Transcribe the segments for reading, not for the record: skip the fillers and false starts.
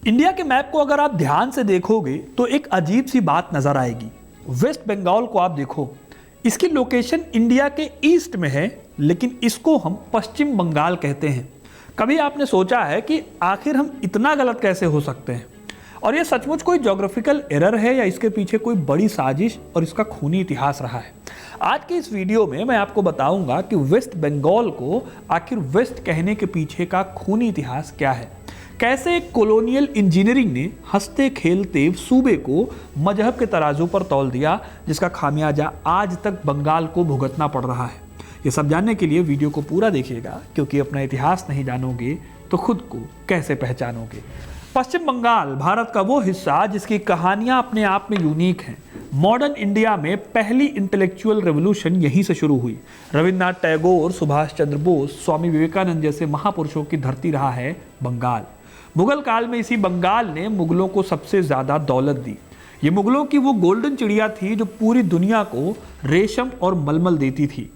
India के map को अगर आप ध्यान से देखोगे तो एक अजीब सी बात नजर आएगी। वेस्ट बंगाल को आप देखो, इसकी लोकेशन इंडिया के ईस्ट में है, लेकिन इसको हम पश्चिम बंगाल कहते हैं। कभी आपने सोचा है कि आखिर हम इतना गलत कैसे हो सकते हैं? और ये सचमुच कोई ज्योग्राफिकल एरर है या इसके पीछे कोई बड़ी साजिश और इसका खूनी इतिहास रहा है? आज के इस वीडियो में मैं आपको बताऊंगा कि वेस्ट बंगाल को आखिर वेस्ट कहने के पीछे का खूनी इतिहास क्या है। कैसे एक कॉलोनियल इंजीनियरिंग ने हंसते खेलते सूबे को मजहब के तराजू पर तौल दिया, जिसका खामियाजा आज तक बंगाल को भुगतना पड़ रहा है। ये सब जानने के लिए वीडियो को पूरा देखिएगा, क्योंकि अपना इतिहास नहीं जानोगे तो खुद को कैसे पहचानोगे। पश्चिम बंगाल भारत का वो हिस्सा जिसकी कहानियां अपने आप में यूनिक हैं। मॉडर्न इंडिया में पहली इंटेलेक्चुअल रेवोल्यूशन यहीं से शुरू हुई। रविन्द्रनाथ टैगोर, सुभाष चंद्र बोस, स्वामी विवेकानंद जैसे महापुरुषों की धरती रहा है बंगाल। मुगल काल में इसी बंगाल ने मुगलों को सबसे ज्यादा दौलत दी। ये मुगलों की वो गोल्डन चिड़िया थी जो पूरी दुनिया को रेशम और मलमल देती थी।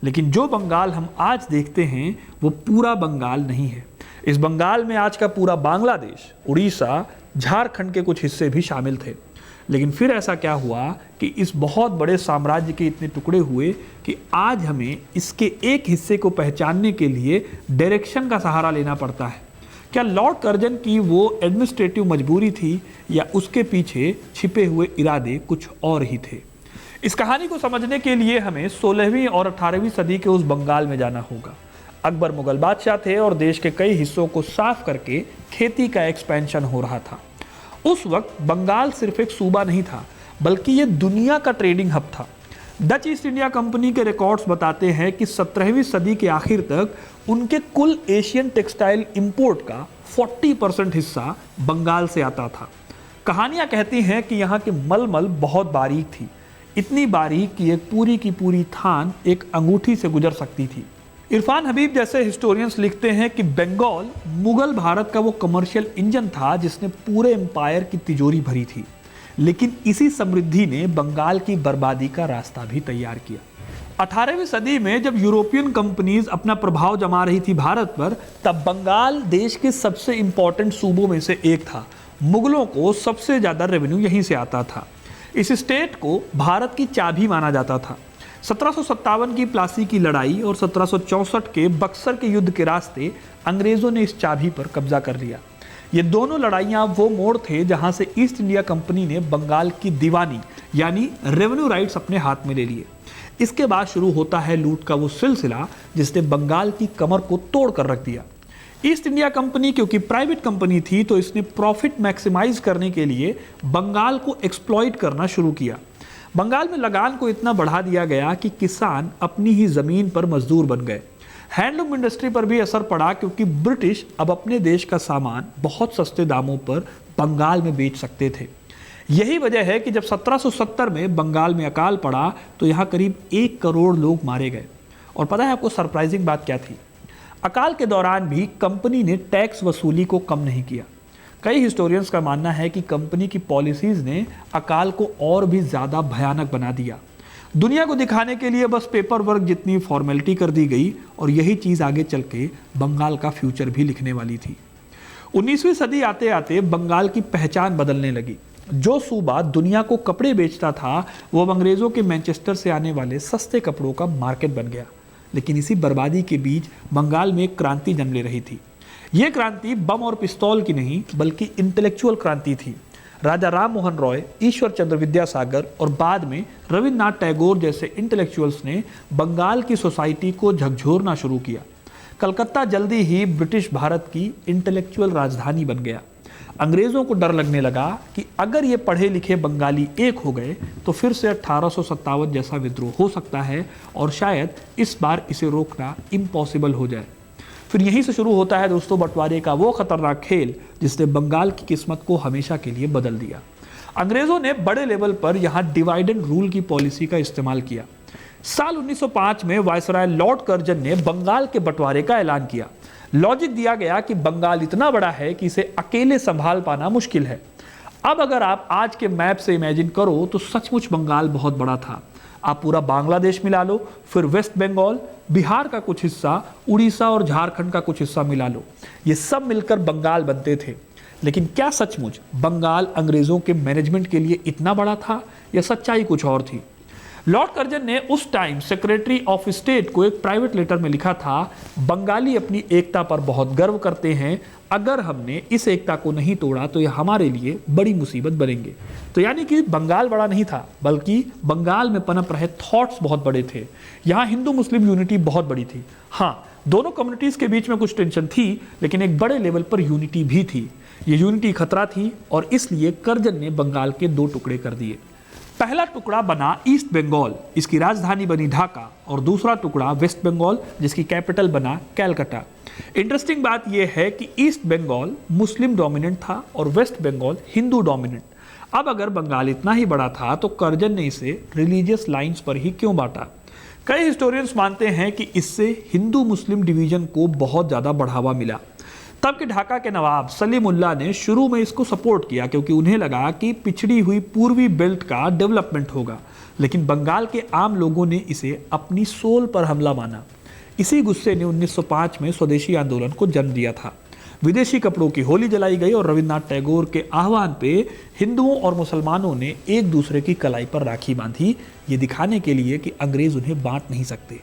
लेकिन जो बंगाल हम आज देखते हैं वो पूरा बंगाल नहीं है। इस बंगाल में आज का पूरा बांग्लादेश, उड़ीसा, झारखंड के कुछ हिस्से भी शामिल थे। लेकिन फिर ऐसा क्या हुआ कि इस बहुत बड़े साम्राज्य के इतने टुकड़े हुए कि आज हमें इसके एक हिस्से को पहचानने के लिए डायरेक्शन का सहारा लेना पड़ता है। क्या लॉर्ड कर्जन की वो एडमिनिस्ट्रेटिव मजबूरी थी या उसके पीछे छिपे हुए इरादे कुछ और ही थे? इस कहानी को समझने के लिए हमें 16वीं और 18वीं सदी के उस बंगाल में जाना होगा। अकबर मुगल बादशाह थे और देश के कई हिस्सों को साफ करके खेती का एक्सपेंशन हो रहा था। उस वक्त बंगाल सिर्फ एक सूबा नहीं था, बल्कि ये दुनिया का ट्रेडिंग हब था। डच ईस्ट इंडिया कंपनी के रिकॉर्ड्स बताते हैं कि 17वीं सदी के आखिर तक उनके कुल एशियन टेक्सटाइल इंपोर्ट का 40% हिस्सा बंगाल से आता था। कहानियां कहती हैं कि यहाँ की मलमल बहुत बारीक थी, इतनी बारीक कि एक पूरी की पूरी थान एक अंगूठी से गुजर सकती थी। इरफान हबीब जैसे हिस्टोरियंस लिखते हैं कि बंगाल मुगल भारत का वो कमर्शियल इंजन था जिसने पूरे एम्पायर की तिजोरी भरी थी। लेकिन इसी समृद्धि ने बंगाल की बर्बादी का रास्ता भी तैयार किया। 18वीं सदी में जब यूरोपियन कंपनीज अपना प्रभाव जमा रही थी भारत पर, तब बंगाल देश के सबसे इंपॉर्टेंट सूबों में से एक था। मुगलों को सबसे ज्यादा रेवेन्यू यहीं से आता था। इस स्टेट को भारत की चाबी माना जाता था। 1757 की प्लासी की लड़ाई और 1764 के बक्सर के युद्ध के रास्ते अंग्रेजों ने इस चाबी पर कब्जा कर लिया। ये दोनों लड़ाइयां वो मोड़ थे जहां से ईस्ट इंडिया कंपनी ने बंगाल की दीवानी यानी रेवेन्यू राइट्स अपने हाथ में ले लिए। इसके बाद शुरू होता है लूट का वो सिलसिला जिसने बंगाल की कमर को तोड़ कर रख दिया। ईस्ट इंडिया कंपनी क्योंकि प्राइवेट कंपनी थी, तो इसने प्रॉफिट मैक्सिमाइज करने के लिए बंगाल को एक्सप्लॉइट करना शुरू किया। बंगाल में लगान को इतना बढ़ा दिया गया कि किसान अपनी ही जमीन पर मजदूर बन गए। हैंडलूम इंडस्ट्री पर भी असर पड़ा, क्योंकि ब्रिटिश अब अपने देश का सामान बहुत सस्ते दामों पर बंगाल में बेच सकते थे। यही वजह है कि जब 1770 में बंगाल में अकाल पड़ा तो यहाँ करीब 1 करोड़ लोग मारे गए। और पता है आपको सरप्राइजिंग बात क्या थी? अकाल के दौरान भी कंपनी ने टैक्स वसूली को कम नहीं किया। कई हिस्टोरियंस का मानना है कि कंपनी की पॉलिसीज ने अकाल को और भी ज्यादा भयानक बना दिया। दुनिया को दिखाने के लिए बस पेपर वर्क जितनी फॉर्मेलिटी कर दी गई, और यही चीज आगे चल के बंगाल का फ्यूचर भी लिखने वाली थी। 19वीं सदी आते आते बंगाल की पहचान बदलने लगी। जो सूबा दुनिया को कपड़े बेचता था, वो अब अंग्रेजों के मैनचेस्टर से आने वाले सस्ते कपड़ों का मार्केट बन गया। लेकिन इसी बर्बादी के बीच बंगाल में एक क्रांति जन्म ले रही थी। यह क्रांति बम और पिस्तौल की नहीं, बल्कि इंटेलेक्चुअल क्रांति थी। राजा राम मोहन रॉय, ईश्वर चंद्र विद्यासागर और बाद में रविन्द्रनाथ टैगोर जैसे इंटेलेक्चुअल्स ने बंगाल की सोसाइटी को झकझोरना शुरू किया। कलकत्ता जल्दी ही ब्रिटिश भारत की इंटेलेक्चुअल राजधानी बन गया। अंग्रेजों को डर लगने लगा कि अगर ये पढ़े लिखे बंगाली एक हो गए तो फिर से 1857 जैसा विद्रोह हो सकता है, और शायद इस बार इसे रोकना इम्पॉसिबल हो जाए। फिर यहीं से शुरू होता है दोस्तों बंटवारे का वो खतरनाक खेल जिसने बंगाल की किस्मत को हमेशा के लिए बदल दिया। अंग्रेजों ने बड़े लेवल पर यहाँ डिवाइड एंड रूल की पॉलिसी का इस्तेमाल किया। साल 1905 में वायसराय लॉर्ड कर्जन ने बंगाल के बंटवारे का ऐलान किया। लॉजिक दिया गया कि बंगाल इतना बड़ा है कि इसे अकेले संभाल पाना मुश्किल है। अब अगर आप आज के मैप से इमेजिन करो तो सचमुच बंगाल बहुत बड़ा था। आप पूरा बांग्लादेश मिला लो, फिर वेस्ट बंगाल, बिहार का कुछ हिस्सा, उड़ीसा और झारखंड का कुछ हिस्सा मिला लो, ये सब मिलकर बंगाल बनते थे। लेकिन क्या सचमुच बंगाल अंग्रेजों के मैनेजमेंट के लिए इतना बड़ा था या सच्चाई कुछ और थी? लॉर्ड कर्जन ने उस टाइम सेक्रेटरी ऑफ स्टेट को एक प्राइवेट लेटर में लिखा था, बंगाली अपनी एकता पर बहुत गर्व करते हैं, अगर हमने इस एकता को नहीं तोड़ा तो यह हमारे लिए बड़ी मुसीबत बनेंगे। तो यानी कि बंगाल बड़ा नहीं था, बल्कि बंगाल में पनप रहे थॉट्स बहुत बड़े थे। यहाँ हिंदू मुस्लिम यूनिटी बहुत बड़ी थी। हाँ, दोनों कम्युनिटीज के बीच में कुछ टेंशन थी, लेकिन एक बड़े लेवल पर यूनिटी भी थी। ये यूनिटी खतरा थी और इसलिए कर्जन ने बंगाल के 2 टुकड़े कर दिए। पहला टुकड़ा बना ईस्ट बंगाल, इसकी राजधानी बनी ढाका, और दूसरा टुकड़ा वेस्ट बंगाल, जिसकी कैपिटल बना कैलकाटा। इंटरेस्टिंग बात यह है कि ईस्ट बंगाल मुस्लिम डोमिनेंट था और वेस्ट बंगाल हिंदू डोमिनेंट। अब अगर बंगाल इतना ही बड़ा था तो कर्जन ने इसे रिलीजियस लाइंस पर ही क्यों बांटा? कई हिस्टोरियंस मानते हैं कि इससे हिंदू मुस्लिम डिवीजन को बहुत ज़्यादा बढ़ावा मिला। तब के ढाका के नवाब सलीमुल्लाह ने शुरू में इसको सपोर्ट किया, क्योंकि उन्हें लगा कि पिछड़ी हुई पूर्वी बेल्ट का डेवलपमेंट होगा। लेकिन बंगाल के आम लोगों ने इसे अपनी सोल पर हमला माना। इसी गुस्से ने 1905 में स्वदेशी आंदोलन को जन्म दिया था। विदेशी कपड़ों की होली जलाई गई और रविन्द्रनाथ टैगोर के आह्वान पे हिंदुओं और मुसलमानों ने एक दूसरे की कलाई पर राखी बांधी, ये दिखाने के लिए कि अंग्रेज उन्हें बांट नहीं सकते।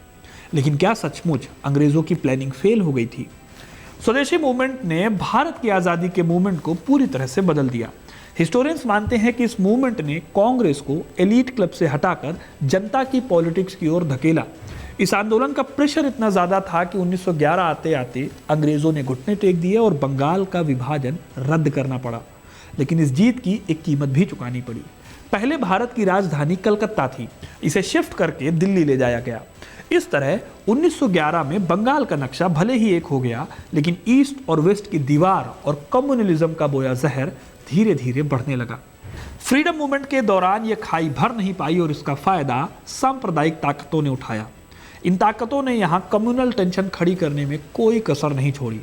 लेकिन क्या सचमुच अंग्रेजों की प्लानिंग फेल हो गई थी? स्वदेशी मूवमेंट ने भारत की आज़ादी के मूवमेंट को पूरी तरह से बदल दिया। हिस्टोरियंस मानते हैं कि इस मूवमेंट ने कांग्रेस को एलीट क्लब से हटाकर जनता की पॉलिटिक्स की ओर धकेला। इस आंदोलन का प्रेशर इतना ज़्यादा था कि 1911 आते आते अंग्रेज़ों ने घुटने टेक दिए और बंगाल का विभाजन रद्द करना पड़ा। लेकिन इस जीत की एक कीमत भी चुकानी पड़ी। पहले भारत की राजधानी कलकत्ता थी, इसे शिफ्ट करके दिल्ली ले जाया गया। इस तरह 1911 में बंगाल का नक्शा भले ही एक हो गया, लेकिन ईस्ट और वेस्ट की दीवार और कम्युनलिज्म का बोया जहर धीरे धीरे बढ़ने लगा। फ्रीडम मूवमेंट के दौरान यह खाई भर नहीं पाई और इसका फायदा सांप्रदायिक ताकतों ने उठाया। इन ताकतों ने यहाँ कम्युनल टेंशन खड़ी करने में कोई कसर नहीं छोड़ी।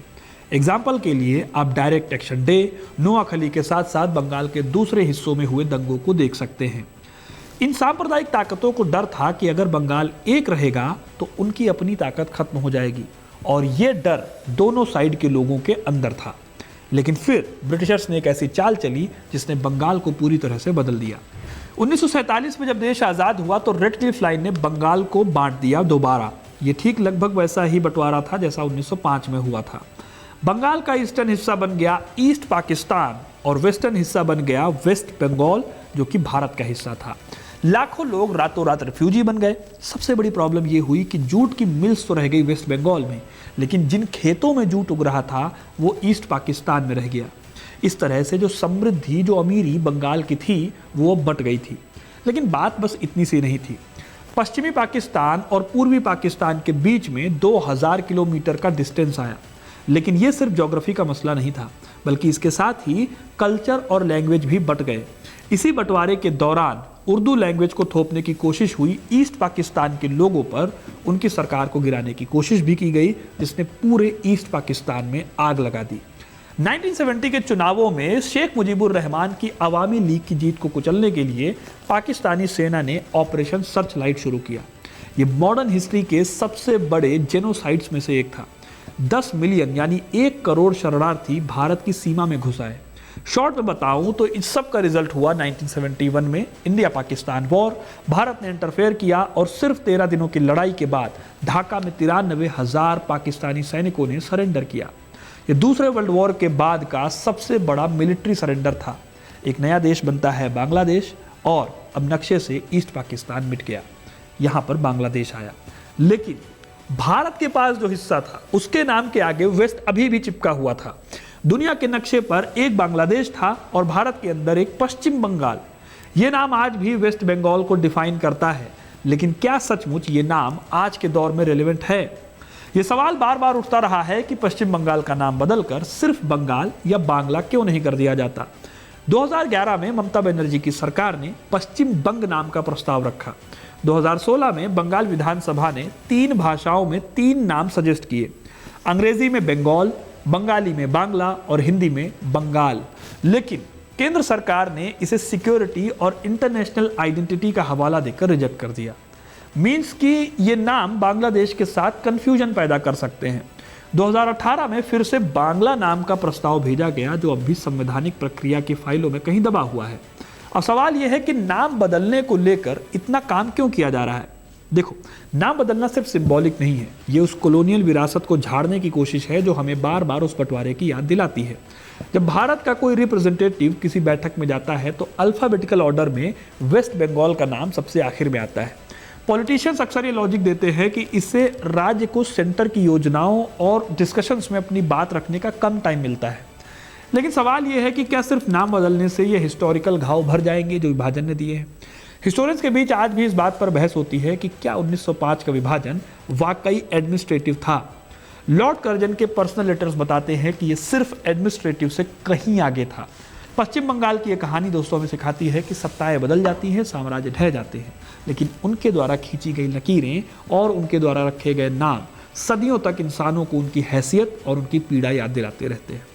एग्जाम्पल के लिए आप डायरेक्ट एक्शन डे, नोआखली के साथ साथ बंगाल के दूसरे हिस्सों में हुए दंगों को देख सकते हैं। इन सांप्रदायिक ताकतों को डर था कि अगर बंगाल एक रहेगा तो उनकी अपनी ताकत खत्म हो जाएगी, और यह डर दोनों साइड के लोगों के अंदर था। लेकिन फिर ब्रिटिशर्स ने एक ऐसी चाल चली जिसने बंगाल को पूरी तरह से बदल दिया। 1947 में जब देश आज़ाद हुआ तो रेड क्लिफ लाइन ने बंगाल को बांट दिया दोबारा। ये ठीक लगभग वैसा ही बंटवारा था जैसा 1905 में हुआ था। बंगाल का ईस्टर्न हिस्सा बन गया ईस्ट पाकिस्तान और वेस्टर्न हिस्सा बन गया वेस्ट बंगाल, जो कि भारत का हिस्सा था। लाखों लोग रातों रात रिफ्यूजी बन गए। सबसे बड़ी प्रॉब्लम यह हुई कि जूट की मिल्स तो रह गई वेस्ट बंगाल में, लेकिन जिन खेतों में जूट उग रहा था वो ईस्ट पाकिस्तान में रह गया। इस तरह से जो समृद्धि, जो अमीरी बंगाल की थी, वो बट गई थी। लेकिन बात बस इतनी सी नहीं थी। पश्चिमी पाकिस्तान और पूर्वी पाकिस्तान के बीच में 2000 किलोमीटर का डिस्टेंस आया। लेकिन ये सिर्फ ज्योग्राफी का मसला नहीं था, बल्कि इसके साथ ही कल्चर और लैंग्वेज भी बट गए। इसी बंटवारे के दौरान उर्दू लैंग्वेज को थोपने की कोशिश हुई ईस्ट पाकिस्तान के लोगों पर। उनकी सरकार को गिराने की कोशिश भी की गई, जिसने पूरे ईस्ट पाकिस्तान में आग लगा दी। 1970 के चुनावों में शेख मुजीबुर रहमान की अवामी लीग की जीत को कुचलने के लिए पाकिस्तानी सेना ने ऑपरेशन सर्च लाइट शुरू किया। ये मॉडर्न हिस्ट्री के सबसे बड़े जेनोसाइड्स में से एक था। 10 मिलियन यानी 1 करोड़ शरणार्थी भारत की सीमा में घुस आए। शॉर्ट में बताऊं तो इस सब का रिजल्ट हुआ 1971 में इंडिया पाकिस्तान वॉर। भारत ने इंटरफेयर किया और सिर्फ 13 दिनों की लड़ाई के बाद ढाका में 93,000 पाकिस्तानी सैनिकों ने सरेंडर किया। ये दूसरे वर्ल्ड वॉर के बाद का सबसे बड़ा मिलिट्री सरेंडर था। एक नया देश बनता है बांग्लादेश, और अब नक्शे से ईस्ट पाकिस्तान मिट गया, यहां पर बांग्लादेश आया। लेकिन भारत के पास जो हिस्सा था उसके नाम के आगे वेस्ट अभी भी चिपका हुआ था। दुनिया के नक्शे पर एक बांग्लादेश था और भारत के अंदर एक पश्चिम बंगाल। ये नाम आज भी वेस्ट बंगाल को डिफाइन करता है। लेकिन क्या सचमुच ये नाम आज के दौर में रेलेवेंट है? ये सवाल बार बार उठता रहा है कि पश्चिम बंगाल का नाम बदलकर सिर्फ बंगाल या बांग्ला क्यों नहीं कर दिया जाता। 2011 में ममता बनर्जी की सरकार ने पश्चिम बंग नाम का प्रस्ताव रखा। 2016 में बंगाल विधानसभा ने 3 भाषाओं में 3 नाम सजेस्ट किए, अंग्रेजी में बंगाल, बंगाली में बांग्ला और हिंदी में बंगाल। लेकिन केंद्र सरकार ने इसे सिक्योरिटी और इंटरनेशनल आइडेंटिटी का हवाला देकर रिजेक्ट कर दिया। मीन्स कि ये नाम बांग्लादेश के साथ कंफ्यूजन पैदा कर सकते हैं। 2018 में फिर से बांग्ला नाम का प्रस्ताव भेजा गया, जो अब भी संवैधानिक प्रक्रिया की फाइलों में कहीं दबा हुआ है। अब सवाल यह है कि नाम बदलने को लेकर इतना काम क्यों किया जा रहा है। देखो, नाम बदलना सिर्फ सिंबॉलिक नहीं है, ये उस कॉलोनियल विरासत को झाड़ने की कोशिश है जो हमें बार बार उस बंटवारे की याद दिलाती है। जब भारत का कोई रिप्रेजेंटेटिव किसी बैठक में जाता है तो अल्फाबेटिकल ऑर्डर में वेस्ट बंगाल का नाम सबसे आखिर में आता है। पॉलिटिशियंस अक्सर ये लॉजिक देते हैं कि इससे राज्य को सेंटर की योजनाओं और डिस्कशंस में अपनी बात रखने का कम टाइम मिलता है। लेकिन सवाल यह है कि क्या सिर्फ नाम बदलने से ये हिस्टोरिकल घाव भर जाएंगे जो विभाजन ने दिए हैं। हिस्टोरियंस के बीच आज भी इस बात पर बहस होती है कि क्या 1905 का विभाजन वाकई एडमिनिस्ट्रेटिव था। लॉर्ड कर्जन के पर्सनल लेटर्स बताते हैं कि ये सिर्फ एडमिनिस्ट्रेटिव से कहीं आगे था। पश्चिम बंगाल की ये कहानी दोस्तों हमें सिखाती है कि सत्ताएं बदल जाती हैं, साम्राज्य ढह जाते हैं, लेकिन उनके द्वारा खींची गई लकीरें और उनके द्वारा रखे गए नाम सदियों तक इंसानों को उनकी हैसियत और उनकी पीड़ा याद दिलाते रहते हैं।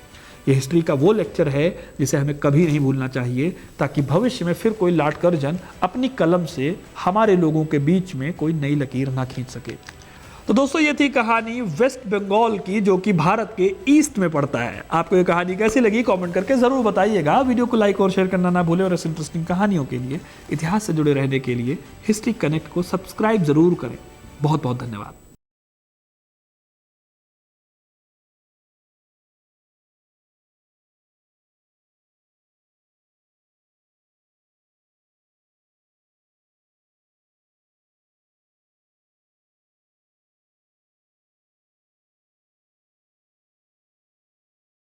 ये हिस्ट्री का वो लेक्चर है जिसे हमें कभी नहीं भूलना चाहिए, ताकि भविष्य में फिर कोई लॉर्ड कर्जन अपनी कलम से हमारे लोगों के बीच में कोई नई लकीर ना खींच सके। तो दोस्तों, ये थी कहानी वेस्ट बंगाल की, जो कि भारत के ईस्ट में पड़ता है। आपको ये कहानी कैसी लगी कमेंट करके जरूर बताइएगा। वीडियो को लाइक और शेयर करना ना भूलें और ऐसे इंटरेस्टिंग कहानियों के लिए, इतिहास से जुड़े रहने के लिए हिस्ट्री कनेक्ट को सब्सक्राइब जरूर करें। बहुत बहुत धन्यवाद।